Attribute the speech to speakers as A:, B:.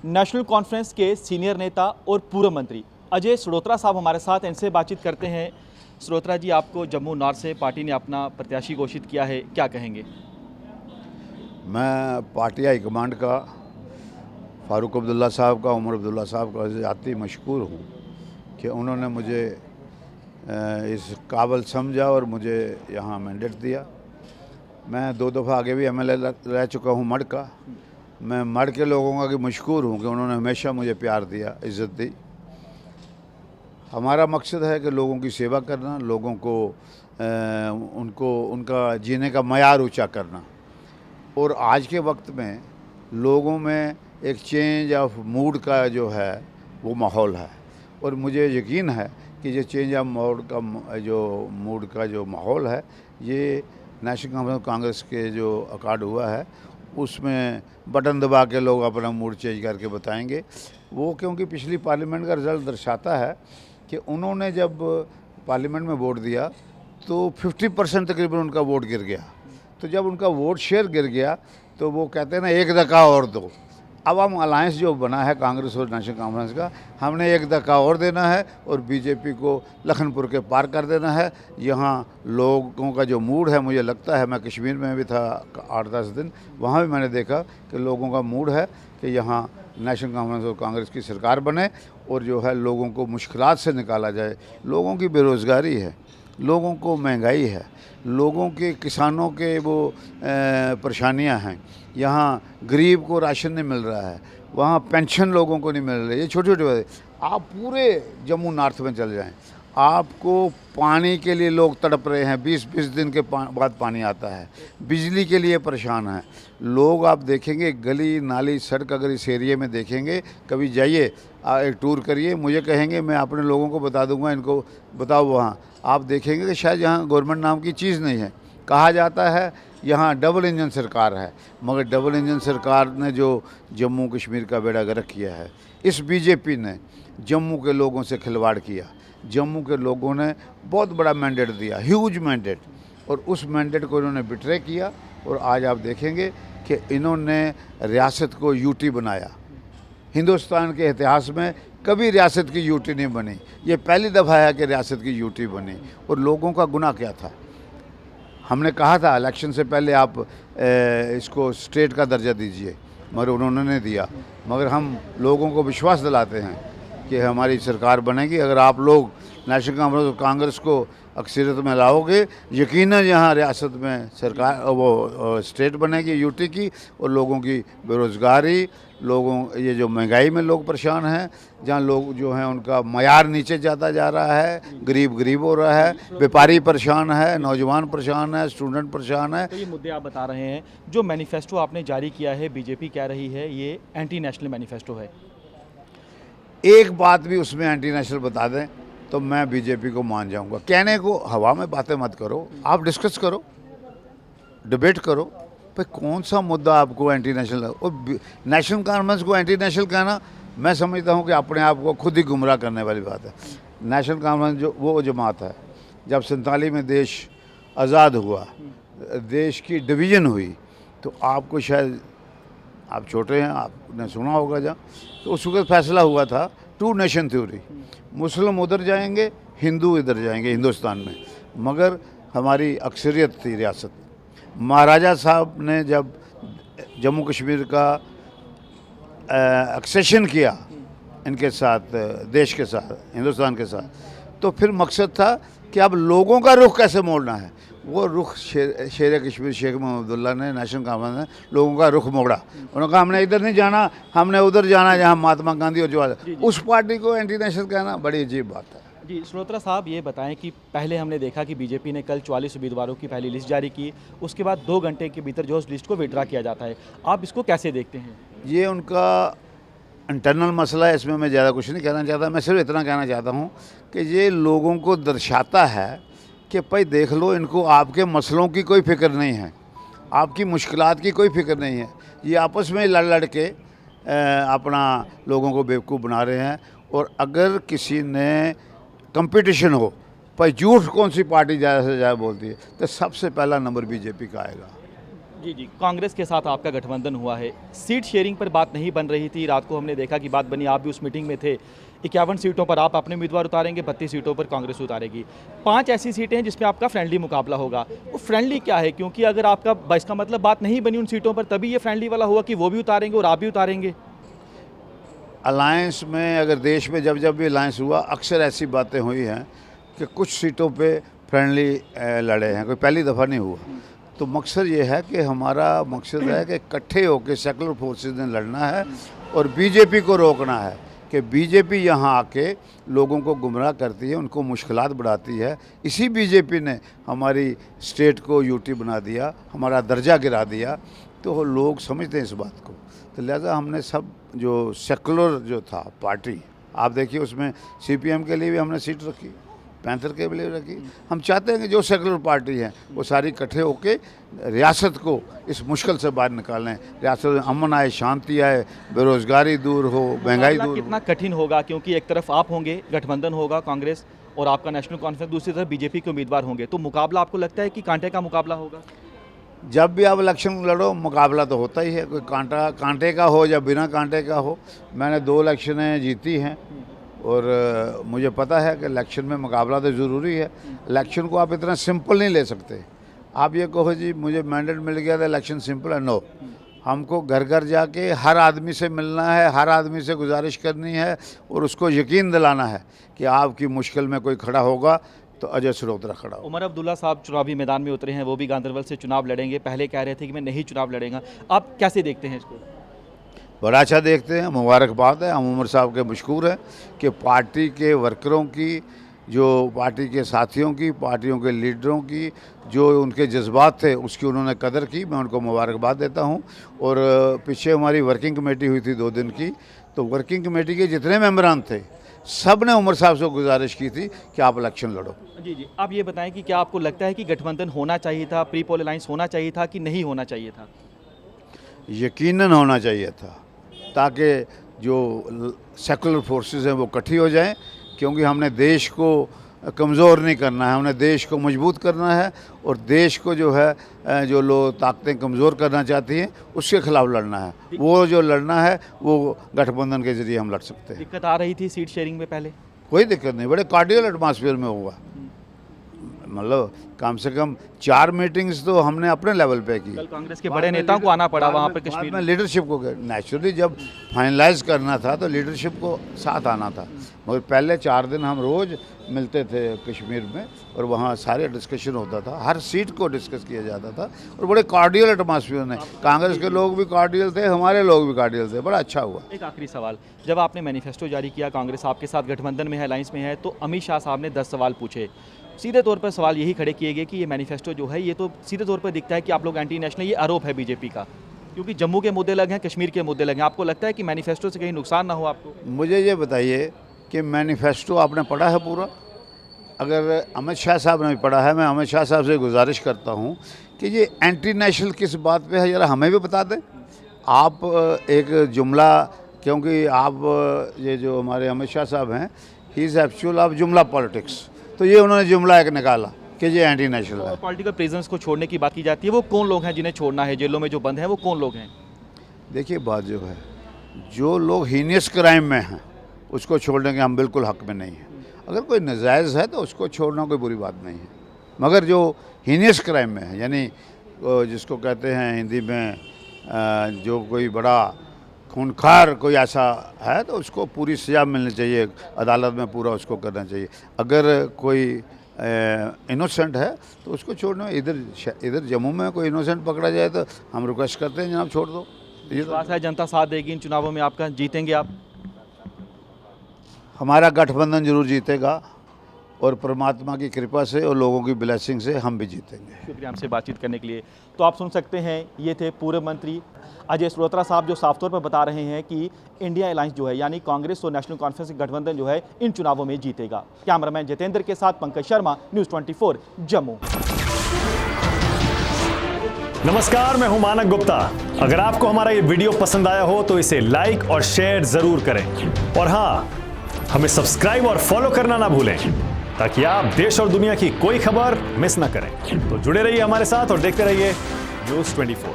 A: National conference के senior नेता और पूर्व मंत्री अजय श्रोत्रा साहब हमारे साथ, इनसे बातचीत करते हैं। श्रोत्रा जी, आपको जम्मू नॉर्थ से पार्टी ने अपना प्रत्याशी घोषित किया है, क्या कहेंगे?
B: मैं पार्टी हाईकमांड का, फारूक अब्दुल्ला साहब का, उमर अब्दुल्ला साहब का ज़ाती मशकूर हूँ कि उन्होंने मुझे इस काबिल समझा और मुझे यहाँ मैंडेट दिया। मैं 2 दफ़ा आगे भी एमएलए रह चुका हूँ मढ़ का। मैं मढ़ के लोगों का कि मशकूर हूँ कि उन्होंने हमेशा मुझे प्यार दिया, इज़्ज़त दी। हमारा मकसद है कि लोगों की सेवा करना, लोगों को उनका जीने का मयार ऊँचा करना। और आज के वक्त में लोगों में एक चेंज ऑफ मूड का जो है वो माहौल है, और मुझे यकीन है कि ये चेंज ऑफ मूड का जो माहौल है, ये नेशनल कांग्रेस के जो अकार्ड हुआ है उसमें बटन दबा के लोग अपना मूड चेंज करके बताएंगे वो। क्योंकि पिछली पार्लियामेंट का रिज़ल्ट दर्शाता है कि उन्होंने जब पार्लियामेंट में वोट दिया तो 50% तकरीबन उनका वोट गिर गया। तो जब उनका वोट शेयर गिर गया तो वो कहते हैं ना, एक धक्का और दो। अब हम अलायंस जो बना है कांग्रेस और नेशनल कॉन्फ्रेंस का, हमने एक धक्का और देना है और बीजेपी को लखनपुर के पार कर देना है। यहाँ लोगों का जो मूड है, मुझे लगता है, मैं कश्मीर में भी था 8-10 दिन, वहाँ भी मैंने देखा कि लोगों का मूड है कि यहाँ नेशनल कॉन्फ्रेंस और कांग्रेस की सरकार बने और जो है लोगों को मुश्किलात से निकाला जाए। लोगों की बेरोज़गारी है, लोगों को महंगाई है, लोगों के किसानों के वो परेशानियां हैं। यहाँ गरीब को राशन नहीं मिल रहा है, वहाँ पेंशन लोगों को नहीं मिल रही है। ये छोटी छोटी बातें, आप पूरे जम्मू नॉर्थ में चल जाएं, आपको पानी के लिए लोग तड़प रहे हैं। 20-20 दिन के बाद पानी आता है। बिजली के लिए परेशान हैं लोग। आप देखेंगे गली नाली सड़क, अगर इस एरिए में देखेंगे, कभी जाइए, एक टूर करिए, मुझे कहेंगे, मैं अपने लोगों को बता दूंगा, इनको बताओ वहाँ, आप देखेंगे कि शायद यहाँ गवर्नमेंट नाम की चीज़ नहीं है। कहा जाता है यहाँ डबल इंजन सरकार है, मगर डबल इंजन सरकार ने जो जम्मू कश्मीर का बेड़ा गर्क किया है, इस बीजेपी ने जम्मू के लोगों से खिलवाड़ किया। जम्मू के लोगों ने बहुत बड़ा मैंडेट दिया, ह्यूज मैंडेट, और उस मैंडेट को इन्होंने बिट्रे किया। और आज आप देखेंगे कि इन्होंने रियासत को यूटी बनाया। हिंदुस्तान के इतिहास में कभी रियासत की यूटी नहीं बनी, ये पहली दफ़ा है कि रियासत की यूटी बनी। और लोगों का गुनाह क्या था? हमने कहा था इलेक्शन से पहले आप इसको स्टेट का दर्जा दीजिए, मगर उन्होंने नहीं दिया। मगर हम लोगों को विश्वास दिलाते हैं कि हमारी सरकार बनेगी। अगर आप लोग नेशनल कॉन्फ्रेंस और कांग्रेस को अक्सरियत में लाओगे, यकीनन यहाँ रियासत में सरकार वो स्टेट बनेगी यूटी की। और लोगों की बेरोज़गारी, लोगों ये जो महंगाई में लोग परेशान हैं, जहाँ लोग जो हैं उनका मयार नीचे जाता जा रहा है, गरीब हो रहा है, व्यापारी परेशान है, नौजवान परेशान है, स्टूडेंट परेशान है।
A: तो ये मुद्दे आप बता रहे हैं। जो मैनिफेस्टो आपने जारी किया है, बीजेपी कह रही है ये एंटी नेशनल मैनिफेस्टो है।
B: एक बात भी उसमें एंटी नेशनल बता दें तो मैं बीजेपी को मान जाऊंगा। कहने को हवा में बातें मत करो, आप डिस्कस करो, डिबेट करो। भाई कौन सा मुद्दा आपको एंटी नेशनल, और नेशनल कॉन्फ्रेंस को एंटी नेशनल कहना, मैं समझता हूँ कि अपने आप को खुद ही गुमराह करने वाली बात है। नेशनल कॉन्फ्रेंस जो वो जमात है, जब 47 में देश आज़ाद हुआ, देश की डिवीज़न हुई, तो आपको शायद, आप छोटे हैं, आपने सुना होगा जहाँ, तो उस वक्त फैसला हुआ था 2 नेशन थ्योरी। मुस्लिम उधर जाएंगे, हिंदू इधर जाएंगे हिंदुस्तान में, मगर हमारी अक्सरियत थी रियासत। महाराजा साहब ने जब जम्मू कश्मीर का एक्सेशन किया इनके साथ, देश के साथ, हिंदुस्तान के साथ, तो फिर मकसद था कि अब लोगों का रुख कैसे मोड़ना है। वो रुख शेर कश्मीर शेख मोहम्मद अब्दुल्ला ने, नेशनल कॉन्फ्रेंस ने लोगों का रुख मोड़ा। उन्होंने कहा हमने इधर नहीं जाना, हमने उधर जाना जहाँ महात्मा गांधी और जवाहरलाल। उस पार्टी को एंटी नेशनल कहना बड़ी अजीब बात है।
A: जी, श्रोत्रा साहब, ये बताएं कि पहले हमने देखा कि बीजेपी ने कल 44 उम्मीदवारों की पहली लिस्ट जारी की, उसके बाद 2 घंटे के भीतर जो उस लिस्ट को विड्रा किया जाता है, आप इसको कैसे देखते हैं?
B: ये उनका इंटरनल मसला है, इसमें मैं ज़्यादा कुछ नहीं कहना चाहता। मैं सिर्फ इतना कहना चाहता हूँ कि ये लोगों को दर्शाता है कि भाई देख लो, इनको आपके मसलों की कोई फिक्र नहीं है, आपकी मुश्किलात की कोई फिक्र नहीं है। ये आपस में लड़ के अपना लोगों को बेवकूफ़ बना रहे हैं। और अगर किसी ने कंपटीशन हो, भाई झूठ कौन सी पार्टी ज़्यादा से ज़्यादा बोलती है, तो सबसे पहला नंबर बीजेपी का आएगा।
A: जी जी, कांग्रेस के साथ आपका गठबंधन हुआ है, सीट शेयरिंग पर बात नहीं बन रही थी, रात को हमने देखा कि बात बनी, आप भी उस मीटिंग में थे। 51 सीटों पर आप अपने उम्मीदवार उतारेंगे, 32 सीटों पर कांग्रेस उतारेगी। 5 ऐसी सीटें हैं जिसमें आपका फ्रेंडली मुकाबला होगा। वो फ्रेंडली क्या है? क्योंकि अगर आपका इसका मतलब बात नहीं बनी उन सीटों पर, तभी ये फ्रेंडली वाला हुआ कि वो भी उतारेंगे और आप भी उतारेंगे।
B: अलायंस में, अगर देश में जब जब भी अलायंस हुआ, अक्सर ऐसी बातें हुई हैं कि कुछ सीटों पे फ्रेंडली लड़े हैं, कोई पहली दफ़ा नहीं हुआ। तो मकसद ये है कि हमारा मकसद है कि इकट्ठे होकर सेकुलर फोर्सेस ने लड़ना है और बीजेपी को रोकना है कि बीजेपी यहाँ आके लोगों को गुमराह करती है, उनको मुश्किलात बढ़ाती है। इसी बीजेपी ने हमारी स्टेट को यूटी बना दिया, हमारा दर्जा गिरा दिया। तो लोग समझते हैं इस बात को। तो लिहाजा हमने सब जो सेकुलर जो था पार्टी, आप देखिए उसमें सीपीएम के लिए भी हमने सीट रखी, पैंथर के लिए रखी। हम चाहते हैं कि जो सेकुलर पार्टी है वो सारी इकट्ठे होके रियासत को इस मुश्किल से बाहर निकालें, रियासत में अमन आए, शांति आए, बेरोज़गारी दूर हो, महंगाई दूर हो।
A: कितना कठिन होगा, क्योंकि एक तरफ आप होंगे, गठबंधन होगा कांग्रेस और आपका नेशनल कॉन्फ्रेंस, दूसरी तरफ बीजेपी के उम्मीदवार होंगे, तो मुकाबला आपको लगता है कि कांटे का मुकाबला होगा?
B: जब भी आप इलेक्शन लड़ो मुकाबला तो होता ही है, कोई कांटे का हो या बिना कांटे का हो। मैंने 2 इलेक्शनें जीती हैं और मुझे पता है कि इलेक्शन में मुकाबला तो ज़रूरी है। इलेक्शन को आप इतना सिंपल नहीं ले सकते। आप ये कहो जी मुझे मैंडेट मिल गया था, इलेक्शन सिंपल है, नो। हमको घर घर जाके हर आदमी से मिलना है, हर आदमी से गुजारिश करनी है और उसको यकीन दिलाना है कि आपकी मुश्किल में कोई खड़ा होगा तो अजय श्रोत्रा खड़ा हो।
A: उमर अब्दुल्ला साहब चुनावी मैदान में उतरे हैं, वो भी गांधरबल से चुनाव लड़ेंगे। पहले कह रहे थे कि मैं नहीं चुनाव लड़ेंगा, आप कैसे देखते हैं इसको?
B: बड़ा अच्छा देखते हैं, मुबारकबाद है। हम उमर साहब के मशकूर हैं कि पार्टी के वर्करों की, जो पार्टी के साथियों की, पार्टियों के लीडरों की जो उनके जज्बात थे उसकी उन्होंने कदर की। मैं उनको मुबारकबाद देता हूं। और पीछे हमारी वर्किंग कमेटी हुई थी 2 दिन की, तो वर्किंग कमेटी के जितने मेंबरान थे सब ने उमर साहब से गुजारिश की थी कि आप इलेक्शन लड़ो।
A: जी जी, आप ये बताएं कि क्या आपको लगता है कि गठबंधन होना चाहिए था, प्री पोल अलायंस होना चाहिए था कि नहीं होना चाहिए था?
B: यकीनन होना चाहिए था, ताकि जो सेकुलर फोर्सेस हैं वो इकट्ठी हो जाएं, क्योंकि हमने देश को कमज़ोर नहीं करना है, हमने देश को मजबूत करना है और देश को जो है जो लोग ताकतें कमज़ोर करना चाहती हैं उसके खिलाफ लड़ना है। वो जो लड़ना है वो गठबंधन के ज़रिए हम लड़ सकते हैं।
A: दिक्कत आ रही थी सीट शेयरिंग में पहले?
B: कोई दिक्कत नहीं, बड़े कार्डियल एटमॉस्फेयर में हुआ। मतलब कम से कम 4 मीटिंग्स तो हमने अपने लेवल पे की।
A: कल कांग्रेस के बड़े नेताओं को आना पड़ा वहाँ पर कश्मीर
B: में। लीडरशिप को नेचुरली जब फाइनलाइज करना था तो लीडरशिप को साथ आना था, मगर पहले 4 दिन हम रोज़ मिलते थे कश्मीर में और वहाँ सारे डिस्कशन होता था, हर सीट को डिस्कस किया जाता था और बड़े कार्डियल एटमॉस्फेयर में कांग्रेस के लोग भी कार्डियल थे, हमारे लोग भी कार्डियल थे, बड़ा अच्छा हुआ।
A: एक आखिरी सवाल, जब आपने मैनिफेस्टो जारी किया, कांग्रेस आपके साथ गठबंधन में है, अलायंस में है, तो अमित शाह साहब ने 10 सवाल पूछे। सीधे तौर पर सवाल यही खड़े किए गए कि ये मैनिफेस्टो जो है ये तो सीधे तौर पर दिखता है कि आप लोग एंटी नेशनल, ये आरोप है बीजेपी का, क्योंकि जम्मू के मुद्दे अलग हैं, कश्मीर के मुद्दे अलग हैं। आपको लगता है कि मैनिफेस्टो से कहीं नुकसान ना हो आपको?
B: मुझे ये बताइए कि मैनिफेस्टो आपने पढ़ा है पूरा? अगर अमित शाह साहब ने भी पढ़ा है, मैं अमित शाह साहब से गुजारिश करता हूँ कि ये एंटी नेशनल किस बात पे है, ज़रा हमें भी बता दें। आप एक जुमला, क्योंकि आप ये जो हमारे अमित शाह साहब हैं, ही इज़ एक्चुअल ऑफ जुमला पॉलिटिक्स, तो ये उन्होंने जुमला एक निकाला कि ये एंटी नेशनल है।
A: पॉलिटिकल प्रिजनर्स को छोड़ने की बात की जाती है, वो कौन लोग हैं जिन्हें छोड़ना है? जेलों में जो बंद हैं वो कौन लोग हैं?
B: देखिए बात जो है, जो लोग हीनियस क्राइम में हैं उसको छोड़ने के हम बिल्कुल हक में नहीं हैं। अगर कोई नाजायज़ है तो उसको छोड़ना कोई बुरी बात नहीं है, मगर जो हीनियस क्राइम में है, यानी जिसको कहते हैं हिंदी में जो कोई बड़ा खूनखार कोई ऐसा है तो उसको पूरी सज़ा मिलनी चाहिए, अदालत में पूरा उसको करना चाहिए। अगर कोई इनोसेंट है तो उसको छोड़ना। इधर जम्मू में कोई इनोसेंट पकड़ा जाए तो हम रिक्वेस्ट करते हैं जनाब छोड़ दो। ये
A: बात है, जनता साथ देगी इन चुनावों में, आपका जीतेंगे आप?
B: हमारा गठबंधन जरूर जीतेगा और परमात्मा की कृपा से और लोगों की ब्लेसिंग से हम भी जीतेंगे।
A: शुक्रिया हमसे बातचीत करने के लिए। तो आप सुन सकते हैं, ये थे पूर्व मंत्री अजय श्रोत्रा साहब, जो साफ तौर पर बता रहे हैं कि इंडिया अलायंस जो है, यानी कांग्रेस और नेशनल कॉन्फ्रेंस गठबंधन जो है, इन चुनावों में जीतेगा। कैमरामैन जितेंद्र के साथ पंकज शर्मा, न्यूज़ 24 जम्मू।
C: नमस्कार, मैं हूं मानक गुप्ता। अगर आपको हमारा ये वीडियो पसंद आया हो तो इसे लाइक और शेयर जरूर करें और हाँ, हमें सब्सक्राइब और फॉलो करना ना भूलें ताकि आप देश और दुनिया की कोई खबर मिस ना करें। तो जुड़े रहिए हमारे साथ और देखते रहिए न्यूज 24।